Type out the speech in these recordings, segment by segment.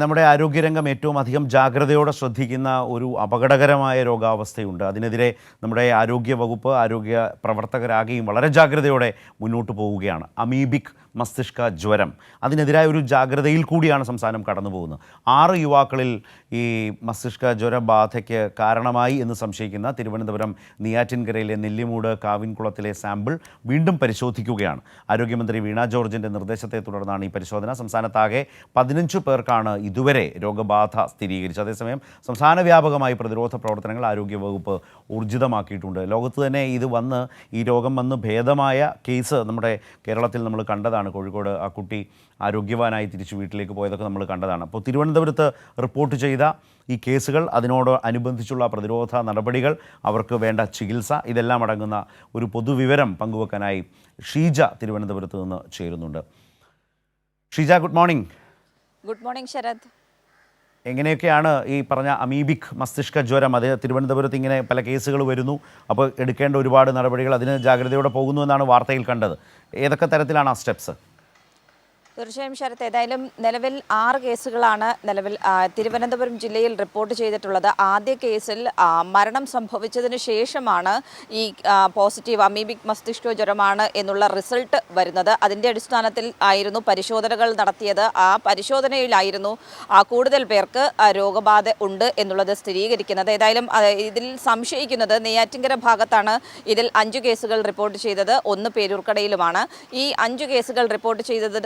നമ്മുടെ ആരോഗ്യരംഗം ഏറ്റവും അധികം ജാഗ്രതയോടെ ശ്രദ്ധിക്കുന്ന ഒരു അപകടകരമായ രോഗാവസ്ഥയുണ്ട്. അതിനെതിരെ നമ്മുടെ ആരോഗ്യ വകുപ്പ്, ആരോഗ്യ പ്രവർത്തകരാകെയും വളരെ ജാഗ്രതയോടെ മുന്നോട്ട് പോവുകയാണ്. അമീബിക് മസ്തിഷ്ക ജ്വരം. അതിനെതിരായ ഒരു ജാഗ്രതയിൽ കൂടിയാണ് സംസ്ഥാനം കടന്നു പോകുന്നത്. 6 യുവാക്കളിൽ ഈ മസ്തിഷ്ക ജ്വരബാധയ്ക്ക് കാരണമായി എന്ന് സംശയിക്കുന്ന തിരുവനന്തപുരം നെയ്യാറ്റിൻകരയിലെ നെല്ലിമൂട് കാവിൻകുളത്തിലെ സാമ്പിൾ വീണ്ടും പരിശോധിക്കുകയാണ്. ആരോഗ്യമന്ത്രി വീണ ജോർജിൻ്റെ നിർദ്ദേശത്തെ തുടർന്നാണ് ഈ പരിശോധന. സംസ്ഥാനത്താകെ 15 പേർക്കാണ് ഇതുവരെ രോഗബാധ സ്ഥിരീകരിച്ചത്. അതേസമയം സംസ്ഥാന വ്യാപകമായി പ്രതിരോധ പ്രവർത്തനങ്ങൾ ആരോഗ്യവകുപ്പ് ഊർജിതമാക്കിയിട്ടുണ്ട്. ലോകത്ത് തന്നെ ഈ രോഗം വന്ന് ഭേദമായ കേസ് നമ്മുടെ കേരളത്തിൽ നമ്മൾ കണ്ടതാണ്. കോഴിക്കോട് ആ കുട്ടി ആരോഗ്യവാനായി തിരിച്ച് വീട്ടിലേക്ക് പോയതൊക്കെ നമ്മൾ കണ്ടതാണ്. അപ്പോൾ തിരുവനന്തപുരത്ത് റിപ്പോർട്ട് ചെയ്ത ഈ കേസുകൾ, അതിനോട് അനുബന്ധിച്ചുള്ള പ്രതിരോധ നടപടികൾ, അവർക്ക് വേണ്ട ചികിത്സ, ഇതെല്ലാം അടങ്ങുന്ന ഒരു പൊതുവിവരം പങ്കുവെക്കാനായി ഷീജ തിരുവനന്തപുരത്ത് നിന്ന് ചേരുന്നുണ്ട്. Sheeja, good morning. Good morning Sarath. എങ്ങനെയൊക്കെയാണ് ഈ പറഞ്ഞ അമീബിക് മസ്തിഷ്ക ജ്വരം? അത് തിരുവനന്തപുരത്ത് ഇങ്ങനെ പല കേസുകൾ വരുന്നു, അപ്പോൾ എടുക്കേണ്ട ഒരുപാട് നടപടികൾ, അതിന് ജാഗ്രതയോടെ പോകുന്നു എന്നാണ് വാർത്തയിൽ കണ്ടത്. ഏതൊക്കെ തരത്തിലാണ് ആ സ്റ്റെപ്സ്? തീർച്ചയായും ശരത്, ഏതായാലും നിലവിൽ 6 കേസുകളാണ് തിരുവനന്തപുരം ജില്ലയിൽ റിപ്പോർട്ട് ചെയ്തിട്ടുള്ളത്. ആദ്യ കേസിൽ മരണം സംഭവിച്ചതിന് ശേഷമാണ് ഈ പോസിറ്റീവ് അമീബിക് മസ്തിഷ്ക ജ്വരമാണ് എന്നുള്ള റിസൾട്ട് വരുന്നത്. അതിൻ്റെ അടിസ്ഥാനത്തിൽ ആയിരുന്നു പരിശോധനകൾ നടത്തിയത്. ആ പരിശോധനയിലായിരുന്നു കൂടുതൽ പേർക്ക് രോഗബാധ ഉണ്ട് എന്നുള്ളത് സ്ഥിരീകരിക്കുന്നത്. ഏതായാലും ഇതിൽ സംശയിക്കുന്നത് നെയ്യാറ്റിൻകര ഭാഗത്താണ്. ഇതിൽ 5 കേസുകൾ റിപ്പോർട്ട് ചെയ്തത്, 1 പേരൂർക്കടയിലുമാണ്. ഈ 5 കേസുകൾ റിപ്പോർട്ട് ചെയ്തത്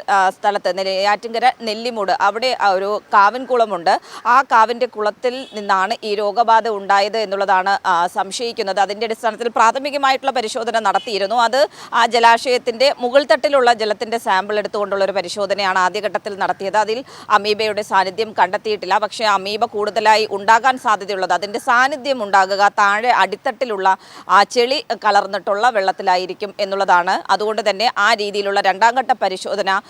സ്ഥലത്ത് നെയ്യാറ്റിൻകര നെല്ലിമൂട്, അവിടെ ഒരു കാവിൻകുളമുണ്ട്. ആ കാവിൻ്റെ കുളത്തിൽ നിന്നാണ് ഈ രോഗബാധ ഉണ്ടായത് എന്നുള്ളതാണ് സംശയിക്കുന്നത്. അതിൻ്റെ അടിസ്ഥാനത്തിൽ പ്രാഥമികമായിട്ടുള്ള പരിശോധന നടത്തിയിരുന്നു. അത് ആ ജലാശയത്തിൻ്റെ മുകൾ തട്ടിലുള്ള ജലത്തിൻ്റെ സാമ്പിൾ എടുത്തുകൊണ്ടുള്ള ഒരു പരിശോധനയാണ് ആദ്യഘട്ടത്തിൽ നടത്തിയത്. അതിൽ അമീബയുടെ സാന്നിധ്യം കണ്ടെത്തിയിട്ടില്ല. പക്ഷേ അമീബ കൂടുതലായി ഉണ്ടാകാൻ സാധ്യതയുള്ളത്, അതിൻ്റെ സാന്നിധ്യം ഉണ്ടാകുക താഴെ അടിത്തട്ടിലുള്ള ചെളി കലർന്നിട്ടുള്ള വെള്ളത്തിലായിരിക്കും എന്നുള്ളതാണ്. അതുകൊണ്ട് തന്നെ ആ രീതിയിലുള്ള 2ാം ഘട്ട പരിശോധന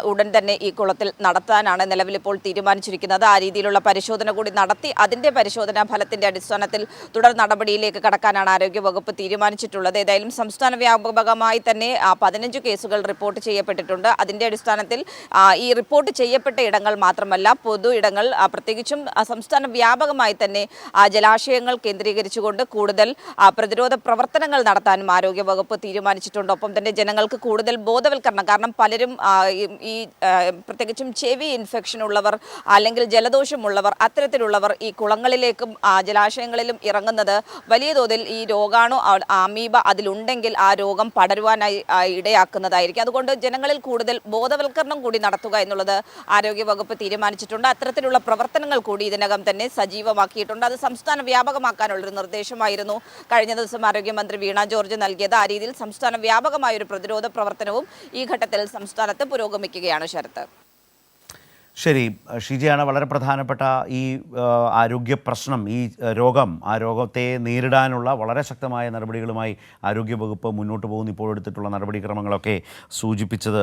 ഉടൻ തന്നെ ഈ കുളത്തിൽ നടത്താനാണ് നിലവിലിപ്പോൾ തീരുമാനിച്ചിരിക്കുന്നത്. ആ രീതിയിലുള്ള പരിശോധന കൂടി നടത്തി അതിൻ്റെ പരിശോധനാ ഫലത്തിൻ്റെ അടിസ്ഥാനത്തിൽ തുടർ നടപടിയിലേക്ക് കടക്കാനാണ് ആരോഗ്യവകുപ്പ് തീരുമാനിച്ചിട്ടുള്ളത്. ഏതായാലും സംസ്ഥാന വ്യാപകമായി തന്നെ 15 കേസുകൾ റിപ്പോർട്ട് ചെയ്യപ്പെട്ടിട്ടുണ്ട്. അതിൻ്റെ അടിസ്ഥാനത്തിൽ ഈ റിപ്പോർട്ട് ചെയ്യപ്പെട്ട ഇടങ്ങൾ മാത്രമല്ല, പൊതു ഇടങ്ങൾ, പ്രത്യേകിച്ചും സംസ്ഥാന വ്യാപകമായി തന്നെ ജലാശയങ്ങൾ കേന്ദ്രീകരിച്ചുകൊണ്ട് കൂടുതൽ പ്രതിരോധ പ്രവർത്തനങ്ങൾ നടത്താനും ആരോഗ്യവകുപ്പ് തീരുമാനിച്ചിട്ടുണ്ട്. ഒപ്പം തന്നെ ജനങ്ങൾക്ക് കൂടുതൽ ബോധവൽക്കരണം, കാരണം പലരും ഈ പ്രത്യേകിച്ചും ചെവി ഇൻഫെക്ഷൻ ഉള്ളവർ അല്ലെങ്കിൽ ജലദോഷമുള്ളവർ, അത്തരത്തിലുള്ളവർ ഈ കുളങ്ങളിലേക്കും ജലാശയങ്ങളിലും ഇറങ്ങുന്നത് വലിയ തോതിൽ ഈ രോഗാണു അമീബ അതിലുണ്ടെങ്കിൽ ആ രോഗം പടരുവാനായി ഇടയാക്കുന്നതായിരിക്കും. അതുകൊണ്ട് ജനങ്ങളിൽ കൂടുതൽ ബോധവൽക്കരണം കൂടി നടത്തുക എന്നുള്ളത് ആരോഗ്യവകുപ്പ് തീരുമാനിച്ചിട്ടുണ്ട്. അത്തരത്തിലുള്ള പ്രവർത്തനങ്ങൾ കൂടി ഇതിനകം തന്നെ സജീവമാക്കിയിട്ടുണ്ട്. അത് സംസ്ഥാന വ്യാപകമാക്കാനുള്ളൊരു നിർദ്ദേശമായിരുന്നു കഴിഞ്ഞ ദിവസം ആരോഗ്യമന്ത്രി വീണ ജോർജ് നൽകിയത്. ആ രീതിയിൽ സംസ്ഥാന വ്യാപകമായൊരു പ്രതിരോധ പ്രവർത്തനവും ഈ ഘട്ടത്തിൽ സംസ്ഥാനത്ത് പുരോഗമിക്കുകയാണ് ശരത്ത്. ശരി ഷീജയാണ്, വളരെ പ്രധാനപ്പെട്ട ഈ ആരോഗ്യ പ്രശ്നം, ഈ രോഗം, ആ രോഗത്തെ നേരിടാനുള്ള വളരെ ശക്തമായ നടപടികളുമായി ആരോഗ്യവകുപ്പ് മുന്നോട്ട് പോകുന്നു. ഇപ്പോൾ എടുത്തിട്ടുള്ള നടപടിക്രമങ്ങളൊക്കെ സൂചിപ്പിച്ചത്